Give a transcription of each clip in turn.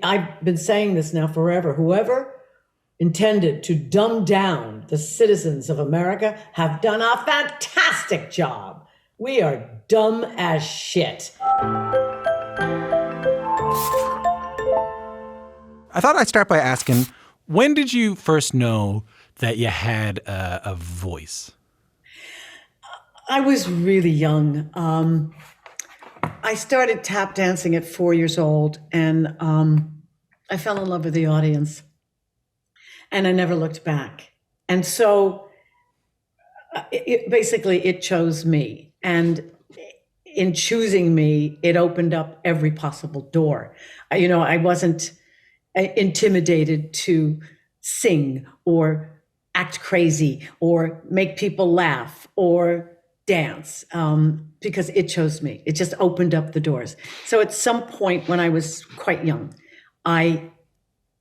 I've been saying this now forever. Whoever intended to dumb down the citizens of America have done a fantastic job. We are dumb as shit. I thought I'd start by asking, when did you first know that you had a voice? I was really young. I started tap dancing at 4 years old, and I fell in love with the audience, and I never looked back. And so basically it chose me. And in choosing me, it opened up every possible door. I wasn't intimidated to sing or act crazy or make people laugh or dance because it chose me. It just opened up the doors. So at some point when I was quite young, I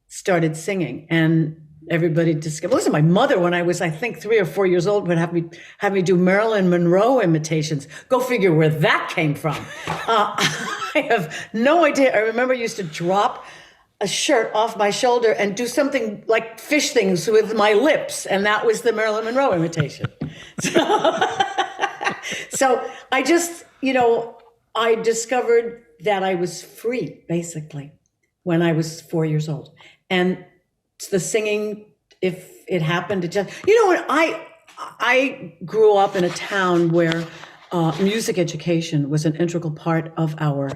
started singing, and everybody discovered. Listen, my mother, when I was, I think, 3 or 4 years old, would have me do Marilyn Monroe imitations. Go figure where that came from. I have no idea. I remember I used to drop a shirt off my shoulder and do something like fish things with my lips, and that was the Marilyn Monroe imitation. So I just, I discovered that I was free, basically, when I was 4 years old. And the singing, if it happened, it just, I grew up in a town where music education was an integral part of our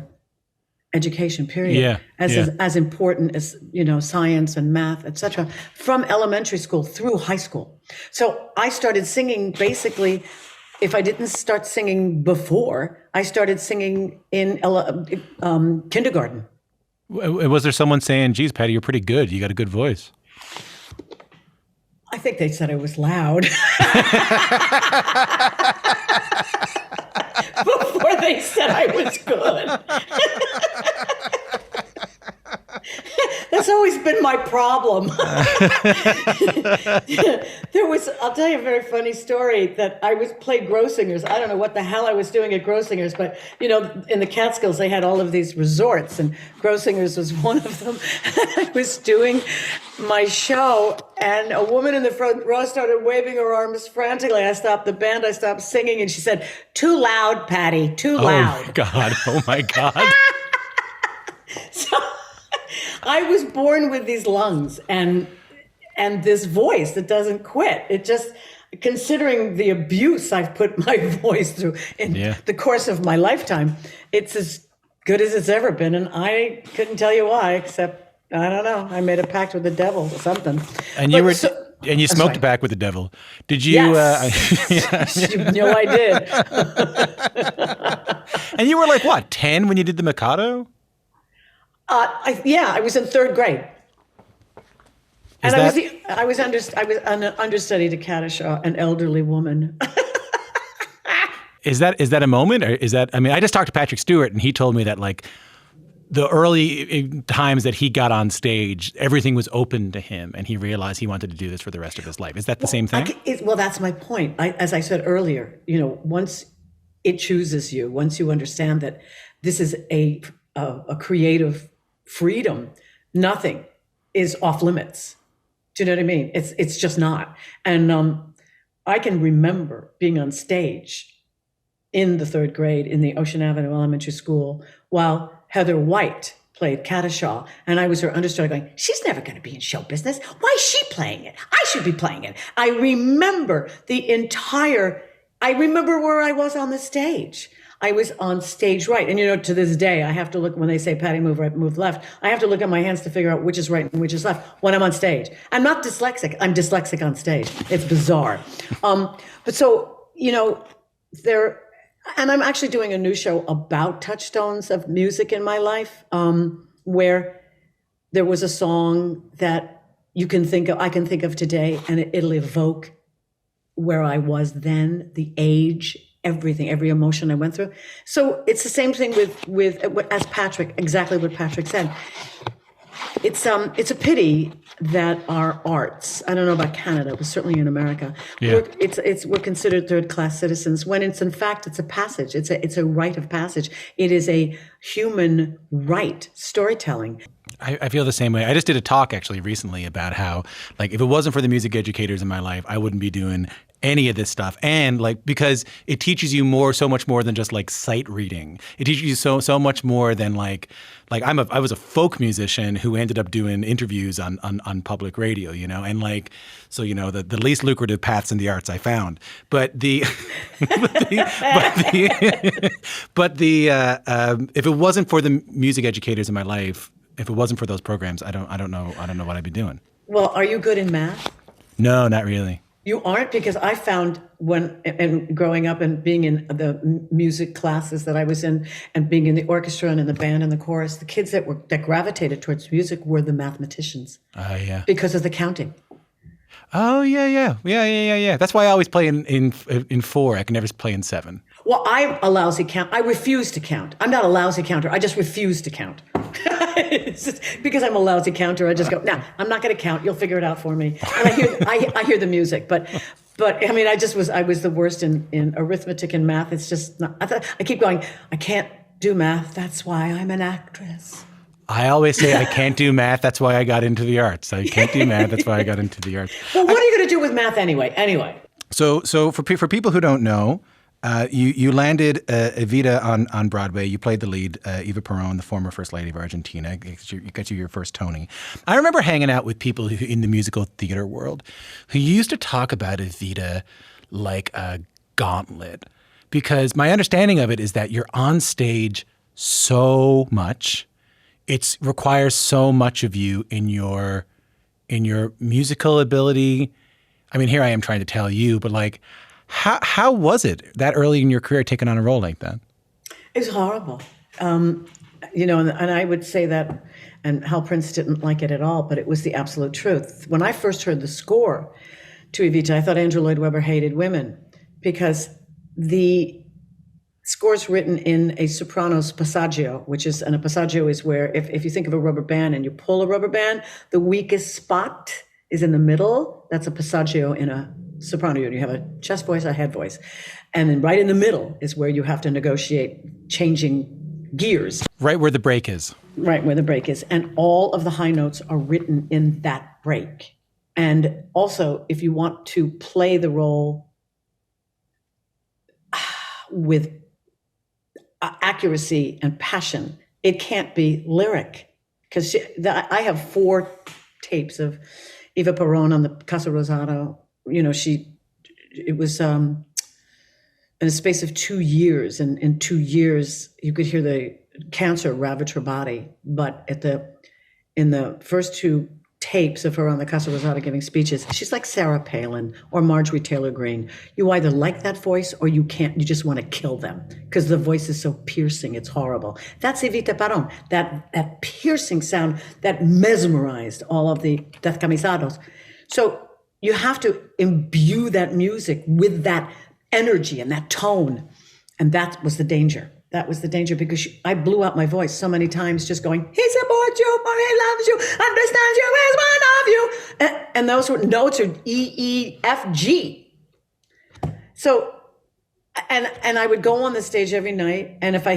education, period. As important as, science and math, etc., from elementary school through high school. So I started singing basically. If I didn't start singing before, I started singing in kindergarten. Was there someone saying, geez, Patti, you're pretty good. You got a good voice? I think they said I was loud. Before they said I was good. That's always been my problem. I'll tell you a very funny story that I played Grossinger's. I don't know what the hell I was doing at Grossinger's, but in the Catskills, they had all of these resorts, and Grossinger's was one of them. I was doing my show, and a woman in the front row started waving her arms frantically. I stopped the band, I stopped singing, and she said, "Too loud, Patti, too loud." Oh my God. So I was born with these lungs and this voice that doesn't quit. It just, considering the abuse I've put my voice through in the course of my lifetime, it's as good as it's ever been. And I couldn't tell you why, except, I don't know, I made a pact with the devil or something. And you smoked a pact with the devil. Did you? Yes. I did. And you were like, what, 10 when you did the Mikado? I was in 3rd grade. And I was an understudy to Catashaw, an elderly woman. Is that a moment, or is that? I mean, I just talked to Patrick Stewart, and he told me that like the early times that he got on stage, everything was open to him, and he realized he wanted to do this for the rest of his life. Is that the same thing? That's my point. As I said earlier, once it chooses you, once you understand that this is a creative freedom, nothing is off limits. Do you know what I mean? It's just not. And I can remember being on stage in the 3rd grade in the Ocean Avenue Elementary School while Heather White played Catashaw, and I was her understudy going, she's never going to be in show business. Why is she playing it? I should be playing it. I remember where I was on the stage. I was on stage right. And, to this day, I have to look, when they say, Patti, move right, move left, I have to look at my hands to figure out which is right and which is left when I'm on stage. I'm not dyslexic. I'm dyslexic on stage. It's bizarre. But so, and I'm actually doing a new show about touchstones of music in my life, where there was a song that I can think of today, and it'll evoke where I was then, the age, everything, every emotion I went through. So it's the same thing with as Patrick, exactly what Patrick said. It's a pity that are arts. I don't know about Canada, but certainly in America, Yeah. we're considered third-class citizens when it's in fact it's a passage. It's a rite of passage. It is a human right, storytelling. I feel the same way. I just did a talk actually recently about how, like, if it wasn't for the music educators in my life, I wouldn't be doing any of this stuff. And like, because it teaches you so much more than just like sight reading. It teaches you so much more than like I was a folk musician who ended up doing interviews on public radio, you know, and like, so, you know, the least lucrative paths in the arts I found, but if it wasn't for the music educators in my life, if it wasn't for those programs, I don't know what I'd be doing. Well, are you good in math? No, not really. You aren't, because I found and growing up and being in the music classes that I was in and being in the orchestra and in the band and the chorus, the kids that gravitated towards music were the mathematicians. Yeah. Because of the counting. Oh, yeah. That's why I always play in 4. I can never play in 7. Well, I'm a lousy count. I refuse to count. I'm not a lousy counter. I just refuse to count. It's just because I'm a lousy counter, I just go, nah, I'm not going to count. You'll figure it out for me. And I hear the music, but I mean, I was the worst in arithmetic and math. It's just not, I keep going, I can't do math. That's why I'm an actress. I always say I can't do math. That's why I got into the arts. I can't do math. That's why I got into the arts. Well, what are you going to do with math anyway? So for people who don't know, you landed Evita on Broadway. You played the lead, Eva Perón, the former First Lady of Argentina. You got your first Tony. I remember hanging out with people who, in the musical theater world, who used to talk about Evita like a gauntlet, because my understanding of it is that you're on stage so much. It requires so much of you in your musical ability. I mean, here I am trying to tell you, but like, how was it that early in your career taking on a role like that? It was horrible. You know, and I would say that, and Hal Prince didn't like it at all, but it was the absolute truth. When I first heard the score to Evita, I thought Andrew Lloyd Webber hated women, because the score's written in a soprano's passaggio, and a passaggio is where if you think of a rubber band and you pull a rubber band, the weakest spot is in the middle. That's a passaggio in a soprano. You have a chest voice, a head voice. And then right in the middle is where you have to negotiate changing gears. Right where the break is. Right where the break is. And all of the high notes are written in that break. And also, if you want to play the role with accuracy and passion, it can't be lyric. Because I have 4 tapes of Eva Perón on the Casa Rosado. You know, it was in a space of 2 years. And in 2 years, you could hear the cancer ravage her body. But in the first 2 tapes of her on the Casa Rosada giving speeches, she's like Sarah Palin or Marjorie Taylor Greene. You either like that voice or you can't. You just want to kill them because the voice is so piercing. It's horrible. That's Evita Perón. That piercing sound that mesmerized all of the descamisados. So you have to imbue that music with that energy and that tone. And that was the danger. That was the danger, because I blew out my voice so many times just going, he supports you, but he loves you, understands you, is one of you. And those notes are E, E, F, G. So, and I would go on the stage every night, and if I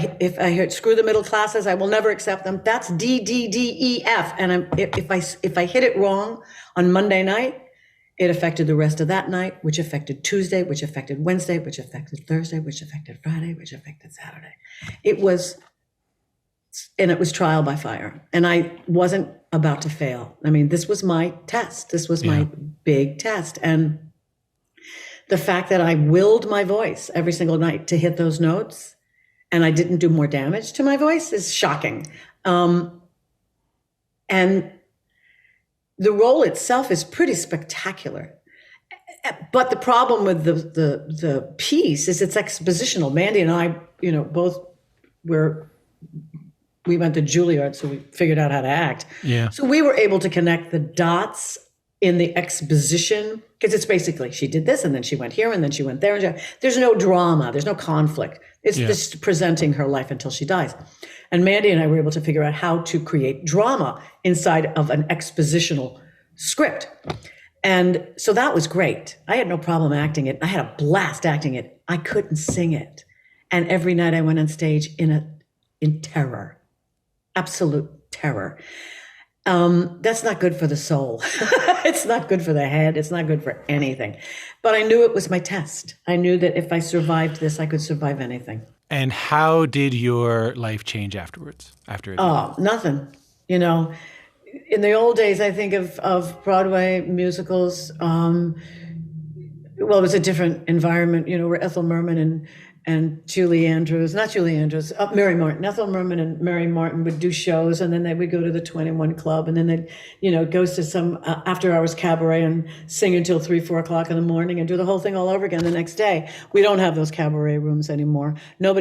heard screw the middle classes, I will never accept them. That's D, D, D, E, F. And if I hit it wrong on Monday night, it affected the rest of that night, which affected Tuesday, which affected Wednesday, which affected Thursday, which affected Friday, which affected Saturday. It was trial by fire. And I wasn't about to fail. I mean, this was my test. This was my big test. And the fact that I willed my voice every single night to hit those notes, and I didn't do more damage to my voice, is shocking. And the role itself is pretty spectacular. But the problem with the piece is it's expositional. Mandy and I, both we went to Juilliard, so we figured out how to act. Yeah. So we were able to connect the dots in the exposition, because it's basically, she did this and then she went here and then she went there. And there's no drama. There's no conflict. It's just presenting her life until she dies. And Mandy and I were able to figure out how to create drama inside of an expositional script. And so that was great. I had no problem acting it. I had a blast acting it. I couldn't sing it. And every night I went on stage in terror, absolute terror. That's not good for the soul. It's not good for the head. It's not good for anything. But I knew it was my test. I knew that if I survived this, I could survive anything. And how did your life change afterwards? Oh, nothing. You know, in the old days, I think of Broadway musicals. Well, it was a different environment, you know, where Ethel Merman and Mary Martin. Ethel Merman and Mary Martin would do shows, and then they would go to the 21 Club, and then they'd, you know, go to some after-hours cabaret and sing until 3, 4 o'clock in the morning and do the whole thing all over again the next day. We don't have those cabaret rooms anymore. No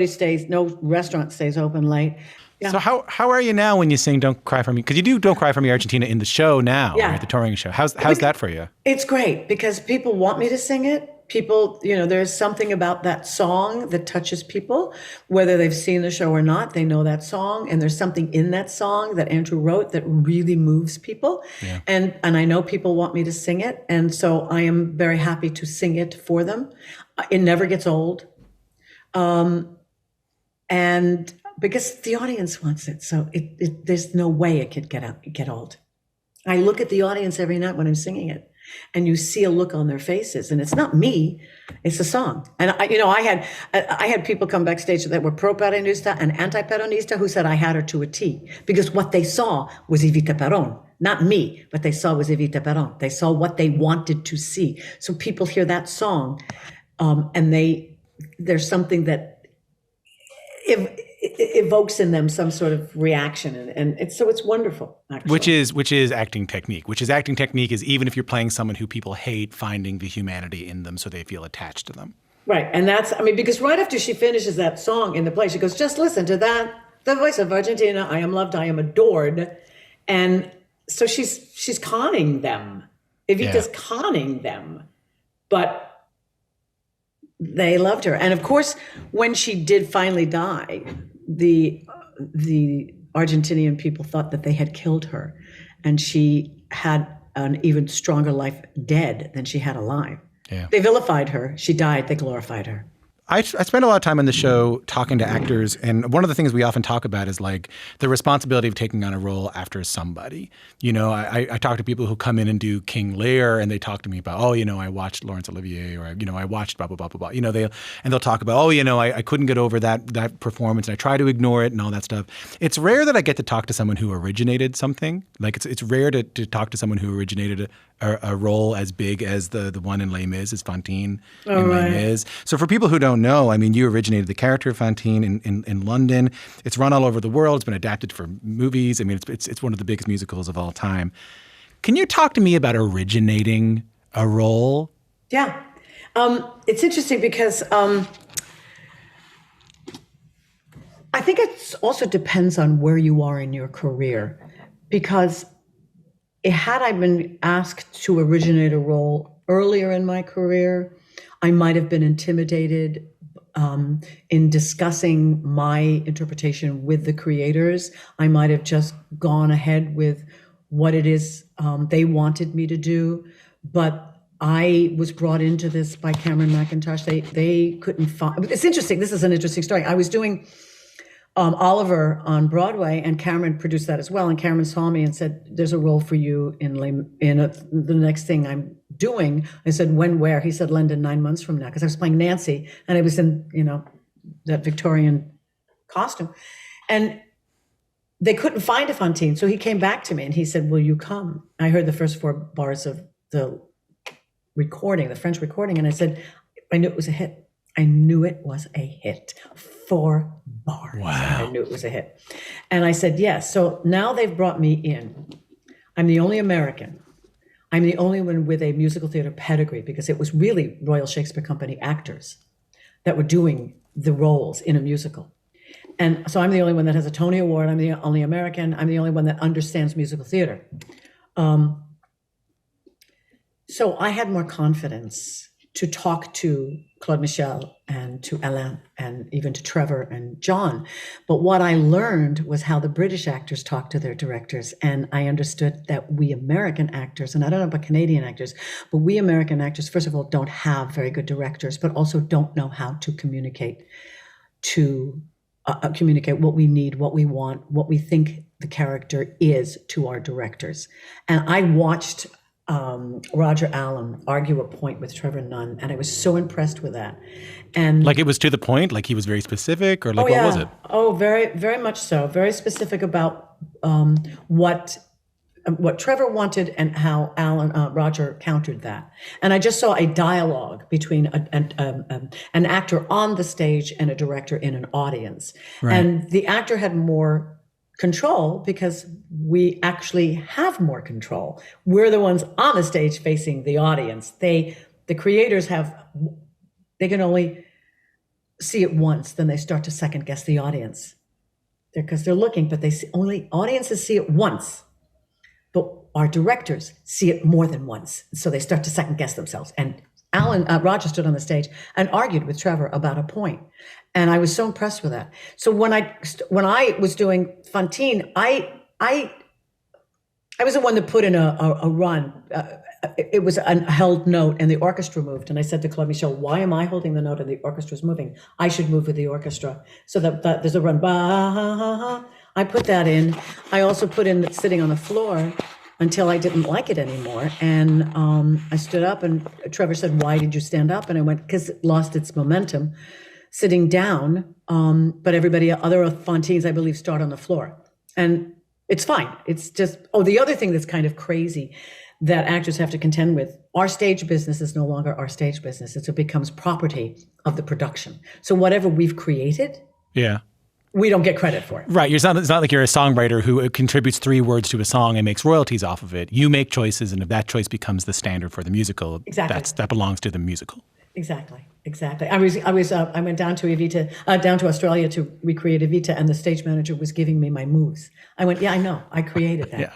restaurant stays open late. Yeah. So how are you now when you sing Don't Cry For Me? Because you do Don't Cry For Me Argentina in the show now, right? The touring show. How's that for you? It's great because people want me to sing it. People, you know, there's something about that song that touches people, whether they've seen the show or not, they know that song. And there's something in that song that Andrew wrote that really moves people. Yeah. And I know people want me to sing it. And so I am very happy to sing it for them. It never gets old. And because the audience wants it. So there's no way it could get old. I look at the audience every night when I'm singing it. And you see a look on their faces, and it's not me, it's the song. And I had people come backstage that were pro-Peronista and anti-Peronista who said I had her to a T, because what they saw was Evita Peron, not me, but they saw was Evita Peron. They saw what they wanted to see. So people hear that song, and there's something that evokes in them some sort of reaction, and it's wonderful, actually. Which is acting technique. Is even if you're playing someone who people hate, finding the humanity in them so they feel attached to them. Right, and because right after she finishes that song in the play, she goes, just listen to that, the voice of Argentina, I am loved, I am adored. And so she's conning them. Evita's conning them, but they loved her. And of course, when she did finally die, the Argentinian people thought that they had killed her, and she had an even stronger life dead than she had alive. Yeah. They vilified her. She died. They glorified her. I spend a lot of time in the show talking to actors, and one of the things we often talk about is like the responsibility of taking on a role after somebody. You know, I talk to people who come in and do King Lear, and they talk to me about, oh, you know, I watched Laurence Olivier, or, you know, I watched blah, blah, blah, blah, blah. You know, they'll talk about, oh, you know, I couldn't get over that performance, and I try to ignore it and all that stuff. It's rare that I get to talk to someone who originated something. Like it's rare to talk to someone who originated a role as big as the one in Les Mis, as Fantine in Les Mis. So for people who don't know, I mean, you originated the character of Fantine in London. It's run all over the world. It's been adapted for movies. I mean, it's one of the biggest musicals of all time. Can you talk to me about originating a role? Yeah. It's interesting because I think it also depends on where you are in your career, because had I been asked to originate a role earlier in my career, I might have been intimidated in discussing my interpretation with the creators. I might have just gone ahead with what it is they wanted me to do. But I was brought into this by Cameron McIntosh. They couldn't find. It's interesting. This is an interesting story. I was doing Oliver on Broadway, and Cameron produced that as well. And Cameron saw me and said, "There's a role for you in the next thing I'm doing." I said, "When, where?" He said, "London, 9 months from now," because I was playing Nancy, and I was in, you know, that Victorian costume, and they couldn't find a Fantine. So he came back to me and he said, "Will you come?" I heard the first 4 bars of the recording, the French recording, and I said, I knew it was a hit. I knew it was a hit. 4 bars. Wow. I knew it was a hit. And I said, yes. So now they've brought me in. I'm the only American. I'm the only one with a musical theater pedigree, because it was really Royal Shakespeare Company actors that were doing the roles in a musical. And so I'm the only one that has a Tony Award. I'm the only American. I'm the only one that understands musical theater. So I had more confidence to talk to Claude Michel and to Alain and even to Trevor and John. But what I learned was how the British actors talk to their directors. And I understood that we American actors, and I don't know about Canadian actors, but we American actors, first of all, don't have very good directors, but also don't know how to communicate what we need, what we want, what we think the character is to our directors. And I watched Roger Allam argue a point with Trevor Nunn, and I was so impressed with that. And Like it was to the point, like he was very specific, or like what was it? Oh, very, very much so. Very specific about what Trevor wanted and how Roger countered that. And I just saw a dialogue between an actor on the stage and a director in an audience. Right. And the actor had more control because we actually have more control. We're the ones on the stage facing the audience. The creators they can only see it once, then they start to second guess the audience. Because they're looking, but only audiences see it once. But our directors see it more than once. So they start to second guess themselves. And Roger stood on the stage and argued with Trevor about a point. And I was so impressed with that. So when I was doing Fantine, I was the one that put in a run. It was a held note and the orchestra moved. And I said to Claude Michel, why am I holding the note and the orchestra's moving? I should move with the orchestra. So that there's a run. I put that in. I also put in sitting on the floor until I didn't like it anymore. And I stood up and Trevor said, why did you stand up? And I went, because it lost its momentum sitting down. But other Fantines, I believe, start on the floor. And it's fine. It's just, the other thing that's kind of crazy that actors have to contend with, our stage business is no longer our stage business. It becomes property of the production. So whatever we've created, we don't get credit for it. Right. It's not like you're a songwriter who contributes 3 words to a song and makes royalties off of it. You make choices, and if that choice becomes the standard for the musical, that belongs to the musical. Exactly. I went down to Evita, down to Australia to recreate Evita, and the stage manager was giving me my moves. I went, yeah, I know, I created that. Yeah.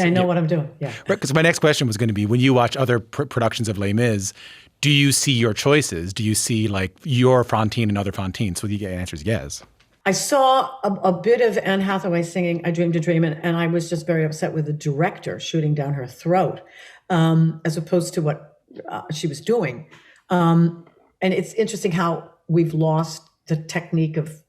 I know what I'm doing. Yeah. Right. Because my next question was going to be, when you watch other productions of Les Mis, do you see your choices? Do you see like your Fantine and other Fantines? So the answer is yes. I saw a bit of Anne Hathaway singing "I Dreamed a Dream," and I was just very upset with the director shooting down her throat, as opposed to what she was doing. And it's interesting how we've lost the technique of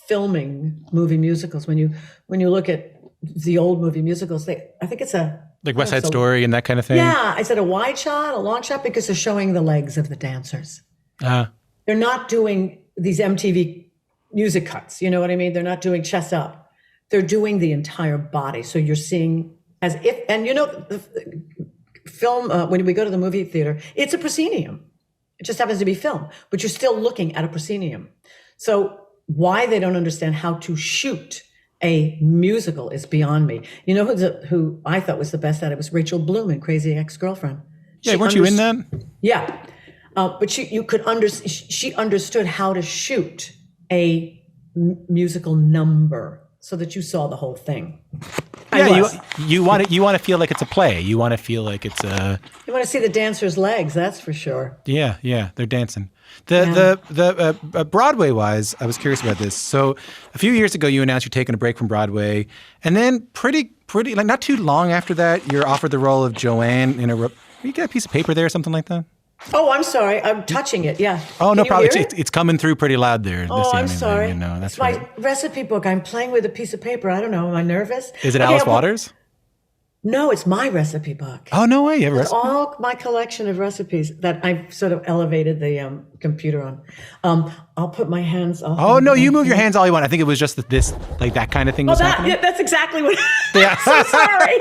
filming movie musicals. When you look at the old movie musicals, I think it's like West Side Story and that kind of thing. Yeah, I said a wide shot, a long shot, because they're showing the legs of the dancers. They're not doing these MTV music cuts. You know what I mean? They're not doing chest up. They're doing the entire body. So you're seeing as if, and the film, when we go to the movie theater, it's a proscenium. It just happens to be film, but you're still looking at a proscenium. So why they don't understand how to shoot a musical is beyond me. You know who I thought was the best at it was Rachel Bloom in Crazy Ex-Girlfriend. Yeah, weren't you in that? Yeah, but she understood how to shoot a musical number so that you saw the whole thing. Yeah, you want to feel like it's a play. You want to feel like it's a. You want to see the dancers' legs, that's for sure. Yeah, they're dancing. The Broadway wise, I was curious about this. So a few years ago, you announced you're taking a break from Broadway, and then pretty like not too long after that, you're offered the role of Joanne in you got a piece of paper there or something like that? Oh, I'm sorry. I'm touching it. Yeah. Oh, no problem. It's coming through pretty loud there. I'm sorry. That's it's my recipe book. I'm playing with a piece of paper. I don't know. Am I nervous? Is it Alice Waters? No, it's my recipe book. Oh, no way. You have a recipe? All my collection of recipes that I've sort of elevated the computer on. I'll put my hands on. Oh, no, you move your hands all you want. I think it was just this, like that kind of thing was happening. Yeah, that's exactly what. Yeah. I'm so sorry.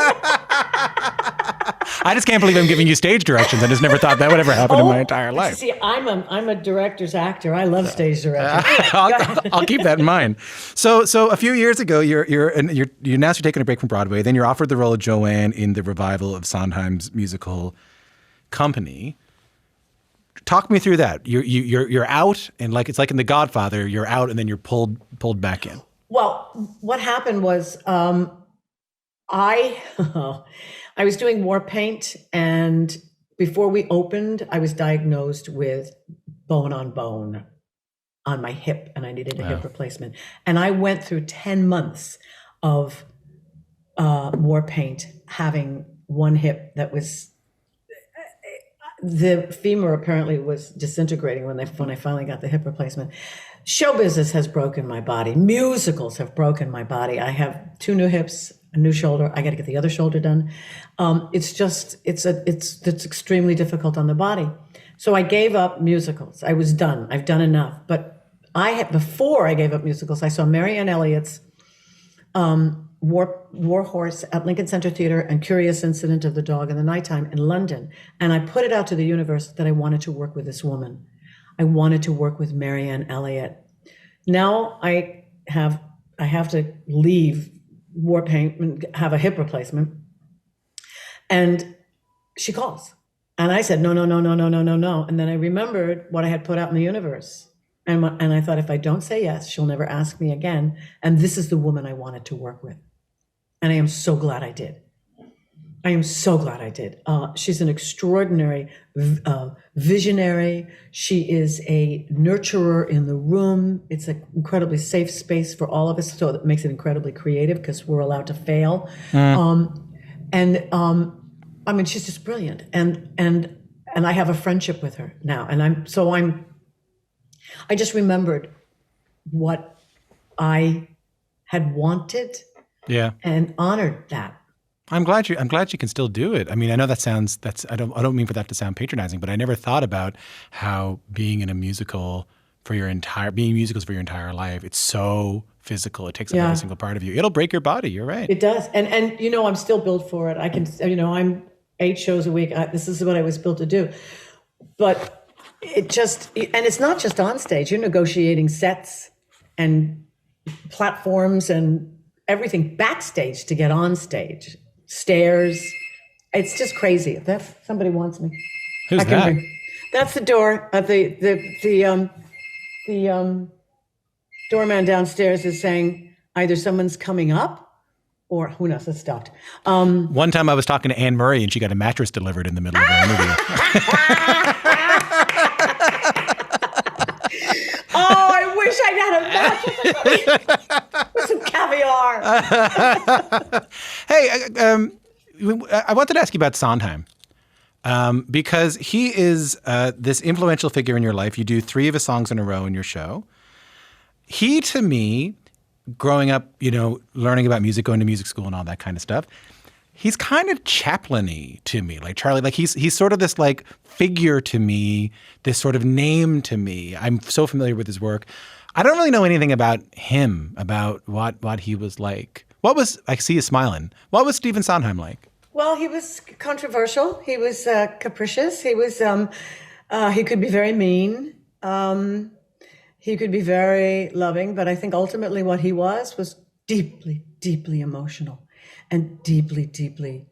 I just can't believe I'm giving you stage directions. I just never thought that would ever happen in my entire life. See, I'm a director's actor. I love stage directing. I'll keep that in mind. So a few years ago, you announced you're taking a break from Broadway. Then you're offered the role of Joanne in the revival of Sondheim's musical Company. Talk me through that. You're out, and like it's like in The Godfather, you're out and then you're pulled back in. Well, what happened was I was doing war paint, and before we opened, I was diagnosed with bone on bone on my hip, and I needed a hip replacement. And I went through 10 months of war paint, having one hip that was, the femur apparently was disintegrating when I finally got the hip replacement. Show business has broken my body. Musicals have broken my body. I have 2 new hips, a new shoulder. I got to get the other shoulder done. It's extremely difficult on the body. So I gave up musicals. I was done. I've done enough. But before I gave up musicals, I saw Marianne Elliott's War Horse at Lincoln Center Theater and Curious Incident of the Dog in the Nighttime in London. And I put it out to the universe that I wanted to work with this woman. I wanted to work with Marianne Elliott. Now I have to leave war paint and have a hip replacement. And she calls. And I said, no. And then I remembered what I had put out in the universe. And I thought, if I don't say yes, she'll never ask me again. And this is the woman I wanted to work with. And I am so glad I did. She's an extraordinary visionary. She is a nurturer in the room. It's an incredibly safe space for all of us. So it makes it incredibly creative because we're allowed to fail. I mean, she's just brilliant. And I have a friendship with her now. And I just remembered what I had wanted, and honored that. I'm glad you can still do it. I mean, I know I don't mean for that to sound patronizing, but I never thought about how being musicals for your entire life, it's so physical. It takes up every single part of you. It'll break your body. You're right. It does. And I'm still built for it. I can, I'm 8 shows a week. This is what I was built to do. But it's not just on stage. You're negotiating sets and platforms and everything backstage to get on stage. Stairs. It's just crazy. Somebody wants me. Who's that? That's the door. The doorman downstairs is saying either someone's coming up or who knows, it stopped. One time I was talking to Anne Murray and she got a mattress delivered in the middle of her interview. Oh, I wish I had a mattress with some caviar. Hey, I wanted to ask you about Sondheim. Because he is this influential figure in your life. You do 3 of his songs in a row in your show. He, to me, growing up, learning about music, going to music school and all that kind of stuff, he's kind of Chaplin-y to me, like Charlie. Like he's sort of this like figure to me, this sort of name to me. I'm so familiar with his work. I don't really know anything about him, about what he was like. I see you smiling. What was Stephen Sondheim like? Well, he was controversial. He was capricious. He was. He could be very mean. He could be very loving. But I think ultimately what he was deeply, deeply emotional, and deeply, deeply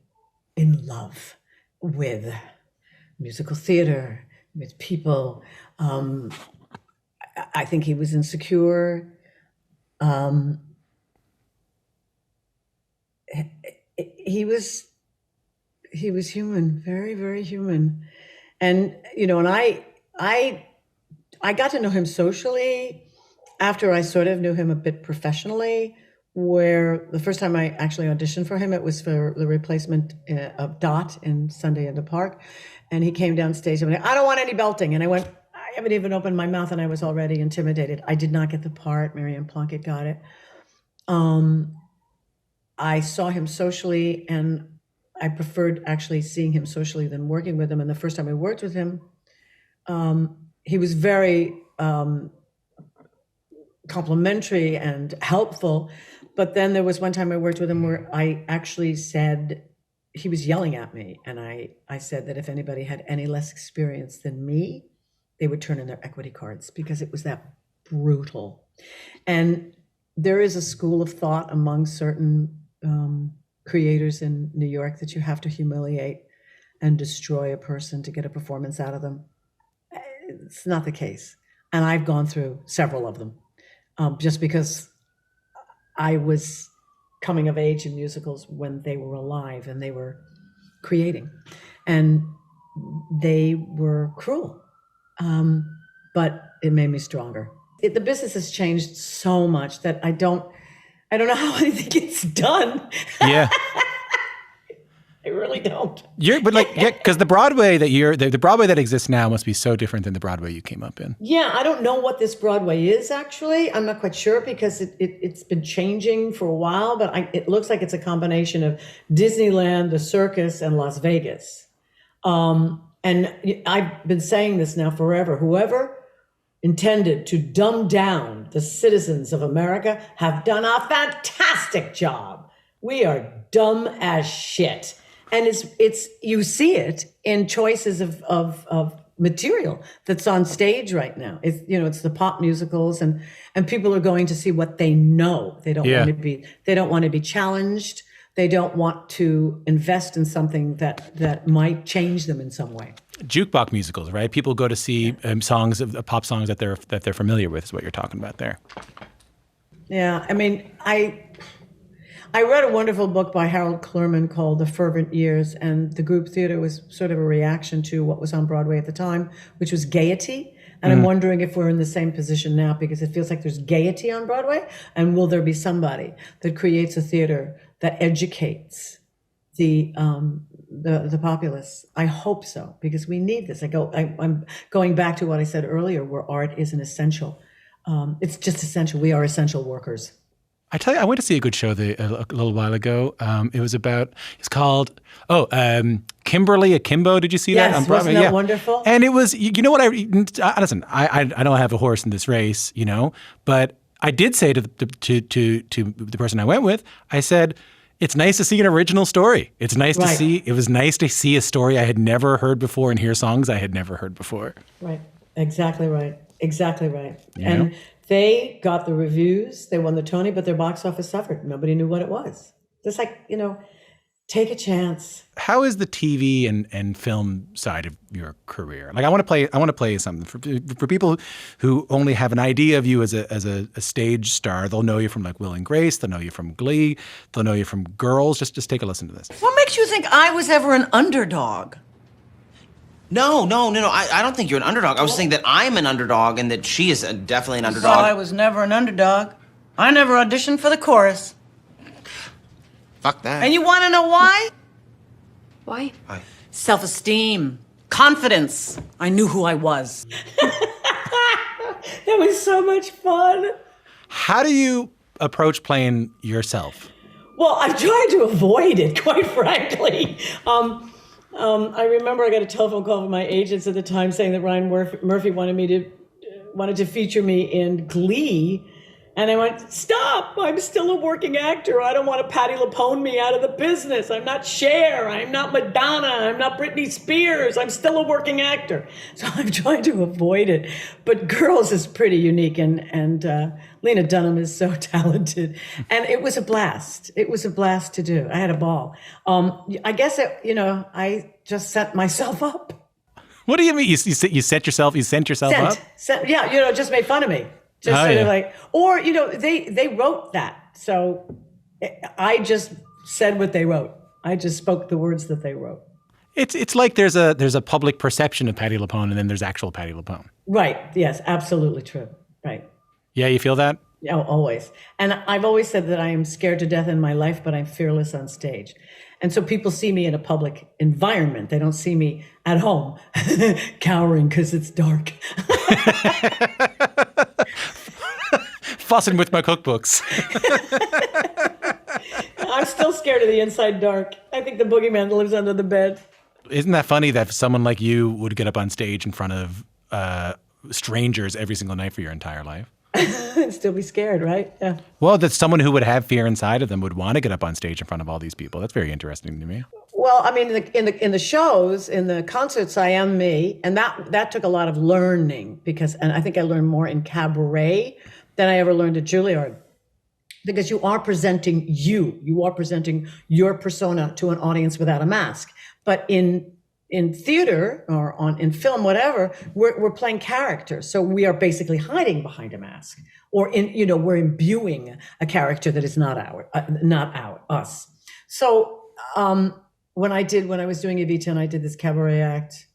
in love with musical theater, with people. I think he was insecure. He was human, very, very human. And, and I got to know him socially after I sort of knew him a bit professionally, where the first time I actually auditioned for him, it was for the replacement of Dot in Sunday in the Park. And he came down stage and went, I don't want any belting. And I went, I haven't even opened my mouth and I was already intimidated. I did not get the part. Marianne Plunkett got it. I saw him socially, and I preferred actually seeing him socially than working with him. And the first time I worked with him, he was very complimentary and helpful. But then there was one time I worked with him where I actually said, he was yelling at me. And I said that if anybody had any less experience than me, they would turn in their equity cards, because it was that brutal. And there is a school of thought among certain creators in New York that you have to humiliate and destroy a person to get a performance out of them. It's not the case. And I've gone through several of them, just because I was coming of age in musicals when they were alive and they were creating. And they were cruel. But it made me stronger. The business has changed so much that I don't know how anything gets done. Yeah. I really don't. Because the Broadway the Broadway that exists now must be so different than the Broadway you came up in. Yeah, I don't know what this Broadway is actually. I'm not quite sure because it's been changing for a while, but it looks like it's a combination of Disneyland, the circus, and Las Vegas. And I've been saying this now forever. Whoever intended to dumb down the citizens of America have done a fantastic job. We are dumb as shit. And it's you see it in choices of material that's on stage right now. It's the pop musicals and people are going to see what they know. They don't want to be challenged. They don't want to invest in something that might change them in some way. Jukebox musicals, right? People go to see songs of pop songs that they're familiar with is what you're talking about there. Yeah, I mean, I read a wonderful book by Harold Clurman called The Fervent Years, and the group theater was sort of a reaction to what was on Broadway at the time, which was gaiety. And I'm wondering if we're in the same position now because it feels like there's gaiety on Broadway, and will there be somebody that creates a theater that educates the populace? I hope so, because we need this. I'm going back to what I said earlier, where art is an essential. It's just essential. We are essential workers. I tell you, I went to see a good show a little while ago. It's called Kimberly Akimbo. Did you see that on Broadway? Wasn't that wonderful? And it was, you know what, listen, I don't have a horse in this race, but I did say to the person I went with, I said, it's nice to see an original story. It was nice to see a story I had never heard before and hear songs I had never heard before. Right. Exactly right. Yeah. And they got the reviews, they won the Tony, but their box office suffered. Nobody knew what it was. Just like, take a chance. How is the TV and film side of your career? Like, I want to play something for people who only have an idea of you as a stage star. They'll know you from like Will and Grace. They'll know you from Glee. They'll know you from Girls. Just take a listen to this. What makes you think I was ever an underdog? No. I don't think you're an underdog. I was saying that I'm an underdog and that she is definitely an underdog. Well, I was never an underdog. I never auditioned for the chorus. Fuck that. And you want to know why? Why? Why? Self-esteem. Confidence. I knew who I was. That was so much fun. How do you approach playing yourself? Well, I've tried to avoid it, quite frankly. I remember I got a telephone call from my agents at the time saying that Ryan Murphy wanted to feature me in Glee. And I went, stop, I'm still a working actor. I don't want to Patti LuPone me out of the business. I'm not Cher, I'm not Madonna, I'm not Britney Spears. I'm still a working actor. So I'm trying to avoid it. But Girls is pretty unique, and Lena Dunham is so talented. And it was a blast. It was a blast to do. I had a ball. I guess, I just set myself up. What do you mean? You sent yourself up? Yeah, just made fun of me. Just of like, or, they wrote that. So I just said what they wrote. I just spoke the words that they wrote. It's like there's a public perception of Patti LuPone and then there's actual Patti LuPone. Right. Yes, absolutely true. Right. Yeah, you feel that? Yeah, always. And I've always said that I am scared to death in my life, but I'm fearless on stage. And so people see me in a public environment. They don't see me at home cowering because it's dark. Fussing with my cookbooks. I'm still scared of the inside dark. I think the boogeyman lives under the bed. Isn't that funny that someone like you would get up on stage in front of strangers every single night for your entire life? And still be scared, right? Yeah. Well, that someone who would have fear inside of them would want to get up on stage in front of all these people. That's very interesting to me. Well, I mean, in the shows, in the concerts, I am me, and that took a lot of learning and I think I learned more in cabaret than I ever learned at Juilliard, because you are presenting you are presenting your persona to an audience without a mask. But in theater or in film, whatever, we're playing characters. So we are basically hiding behind a mask, or we're imbuing a character that is not us. So when I was doing Evita and I did this cabaret act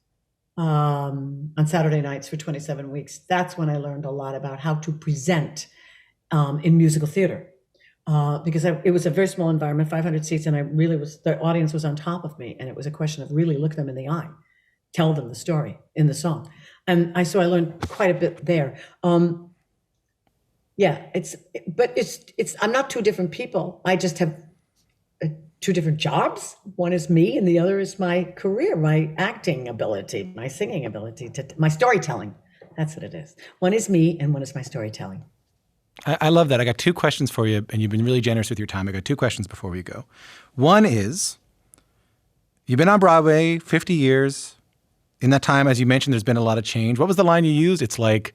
on Saturday nights for 27 weeks, that's when I learned a lot about how to present in musical theater. Because it was a very small environment, 500 seats, and the audience was on top of me, and it was a question of really look them in the eye, tell them the story in the song. And so I learned quite a bit there. I'm not two different people. I just have two different jobs. One is me, and the other is my career, my acting ability, my singing ability, my storytelling. That's what it is. One is me, and one is my storytelling. I love that. I got two questions for you, and you've been really generous with your time. I got two questions before we go. One is, you've been on Broadway 50 years. In that time, as you mentioned, there's been a lot of change. What was the line you used? It's like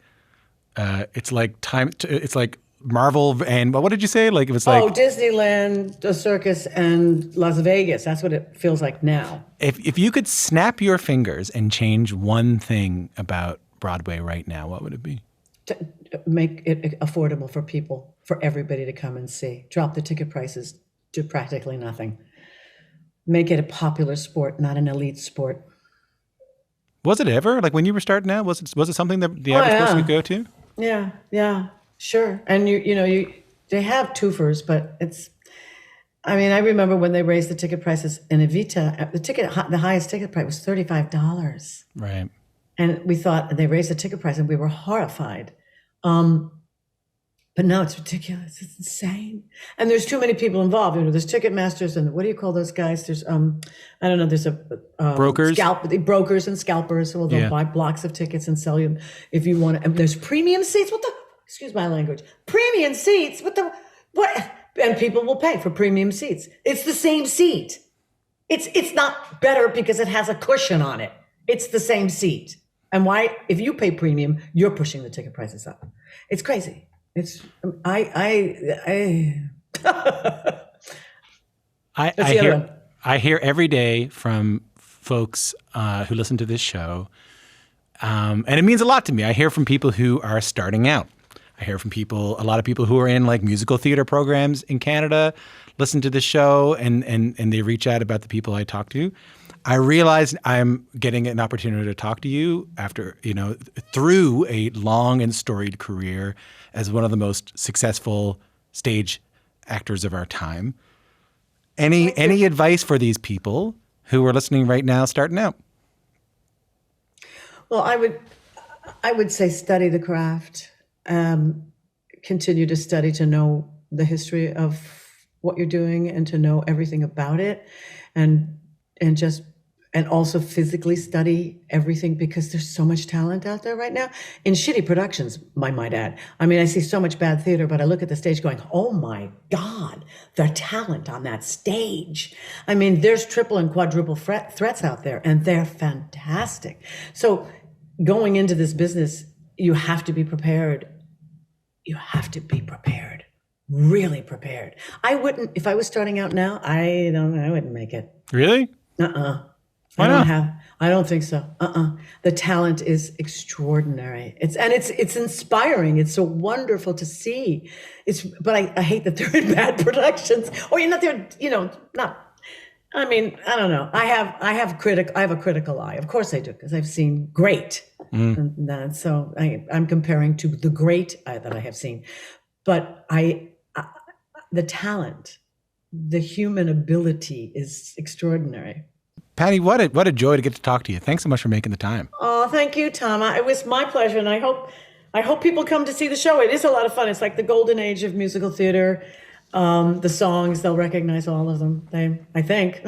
Marvel and what did you say? Like it was like Disneyland, the circus, and Las Vegas. That's what it feels like now. If you could snap your fingers and change one thing about Broadway right now, what would it be? To make it affordable for people, for everybody to come and see. Drop the ticket prices to practically nothing. Make it a popular sport, not an elite sport. Was it ever? Like when you were starting out, was it something that the average person could go to? Yeah, sure. And they have twofers, but I remember when they raised the ticket prices in Evita, the highest ticket price was $35. Right. And we thought, they raised the ticket price and we were horrified. But now it's ridiculous. It's insane. And there's too many people involved. There's ticket masters and what do you call those guys? There's, I don't know, there's brokers, brokers and scalpers. So they'll buy blocks of tickets and sell you if you want to. And there's premium seats. Excuse my language. Premium seats. What? And people will pay for premium seats. It's the same seat. It's not better because it has a cushion on it. It's the same seat. And why, if you pay premium, you're pushing the ticket prices up. It's crazy. I hear every day from folks who listen to this show, and it means a lot to me. I hear from people who are starting out. I hear from a lot of people who are in like musical theater programs in Canada, listen to the show, and they reach out about the people I talk to. I realize I'm getting an opportunity to talk to you after, through a long and storied career as one of the most successful stage actors of our time. Any advice for these people who are listening right now, starting out? Well, I would say study the craft, continue to study to know the history of what you're doing and to know everything about it, and also physically study everything because there's so much talent out there right now in shitty productions, I might add. I see so much bad theater, but I look at the stage going, oh my God, the talent on that stage. There's triple and quadruple threats out there and they're fantastic. So going into this business, you have to be prepared. You have to be prepared, really prepared. If I was starting out now, I wouldn't make it. Really? Why not? I don't think so. The talent is extraordinary. It's inspiring. It's so wonderful to see. But I hate that they're in bad productions. Or you're not there, I don't know. I have a critical eye. Of course I do, because I've seen great. And so I'm comparing to the great that I have seen. But the talent, the human ability is extraordinary. Patti, what a joy to get to talk to you. Thanks so much for making the time. Oh, thank you, Tom. It was my pleasure, and I hope people come to see the show. It is a lot of fun. It's like the golden age of musical theater. The songs, they'll recognize all of them. I think.